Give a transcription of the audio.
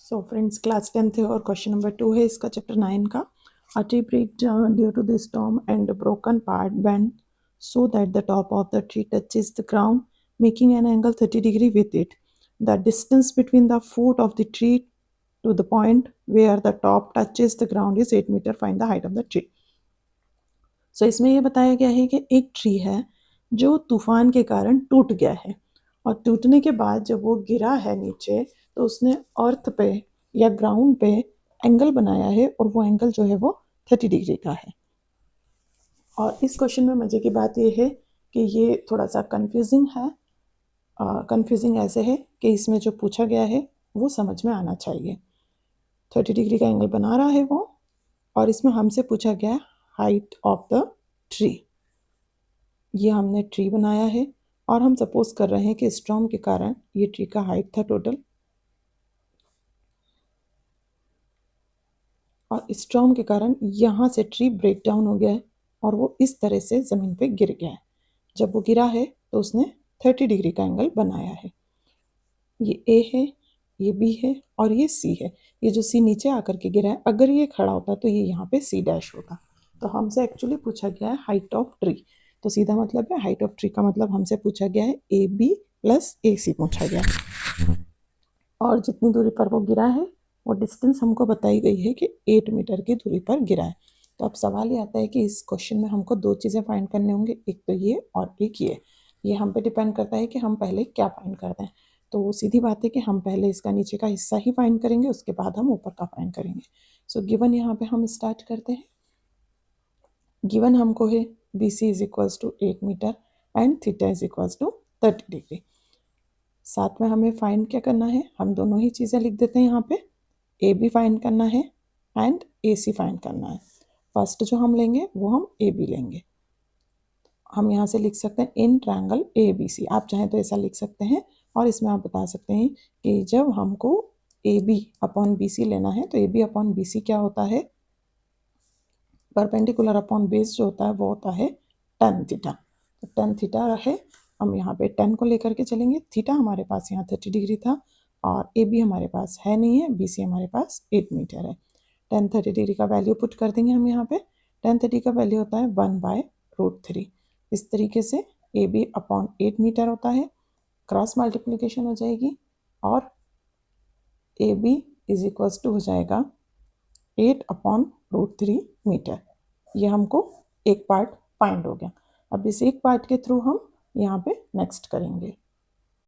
So friends, class 10th है और question number 2 है इसका, चैप्टर 9 का। A tree break down due to the storm and a broken part bent so that the top of the tree touches the ground, making an angle 30 degree with it. The distance between the foot of the tree to the point where the top touches the ground is 8 meter. Find the height of the tree. सो इसमें यह बताया गया है कि एक tree है जो तूफान के कारण टूट गया है, और टूटने के बाद जब वो गिरा है नीचे तो उसने अर्थ पे या ग्राउंड पे एंगल बनाया है, और वो एंगल जो है वो 30 डिग्री का है। और इस क्वेश्चन में मज़े की बात ये है कि ये थोड़ा सा कंफ्यूजिंग है। कंफ्यूजिंग ऐसे है कि इसमें जो पूछा गया है वो समझ में आना चाहिए। 30 डिग्री का एंगल बना रहा है वो, और इसमें हमसे पूछा गया है हाइट ऑफ द ट्री। ये हमने ट्री बनाया है और हम सपोज कर रहे हैं कि स्टॉर्म के कारण ये ट्री का हाइट था टोटल, और स्टॉर्म के कारण यहाँ से ट्री ब्रेक डाउन हो गया है और वो इस तरह से ज़मीन पे गिर गया है। जब वो गिरा है तो उसने 30 डिग्री का एंगल बनाया है। ये ए है, ये बी है और ये सी है। ये जो सी नीचे आकर के गिरा है, अगर ये खड़ा होता तो ये यहाँ पे सी डैश होता। तो हमसे एक्चुअली पूछा गया है हाइट ऑफ ट्री, तो सीधा मतलब है हाइट ऑफ ट्री का मतलब हमसे पूछा गया है ए बी प्लस ए सी पूछा गया है। और जितनी दूरी पर वो गिरा है वो डिस्टेंस हमको बताई गई है कि 8 मीटर की दूरी पर गिरा है। तो अब सवाल ये आता है कि इस क्वेश्चन में हमको दो चीज़ें फाइंड करने होंगे, एक तो ये और एक ये हम पे डिपेंड करता है कि हम पहले क्या फाइंड करते हैं। तो सीधी बात है कि हम पहले इसका नीचे का हिस्सा ही फाइंड करेंगे, उसके बाद हम ऊपर का फाइंड करेंगे। सो गिवन यहाँ पे हम स्टार्ट करते हैं। गिवन हमको है B C is equals to 8 metre and theta is equals to 30 degree. साथ में हमें फाइंड क्या करना है, हम दोनों ही चीज़ें लिख देते हैं यहाँ पे। ए बी फाइंड करना है एंड ए सी फाइंड करना है। फर्स्ट जो हम लेंगे वो हम ए बी लेंगे। हम यहाँ से लिख सकते हैं in triangle A B C, आप चाहें तो ऐसा लिख सकते हैं। और इसमें आप बता सकते हैं कि जब हमको A B upon B C लेना है तो A B upon B C क्या होता है, परपेंडिकुलर अपॉन बेस जो होता है वो होता है tan थीटा। तो tan थीटा रहे, हम यहाँ पे tan को लेकर के चलेंगे। थीटा हमारे पास यहाँ 30 डिग्री था और ए बी हमारे पास है नहीं है, बी सी हमारे पास 8 मीटर है। tan 30 डिग्री का वैल्यू पुट कर देंगे हम यहाँ पे। tan 30 का वैल्यू होता है 1/√3। इस तरीके से ए बी अपॉन 8 मीटर होता है, क्रॉस मल्टीप्लीकेशन हो जाएगी और A B is equals to हो जाएगा 8/√3 मीटर। ये हमको एक पार्ट फाइंड हो गया। अब इस एक पार्ट के थ्रू हम यहाँ पे नेक्स्ट करेंगे।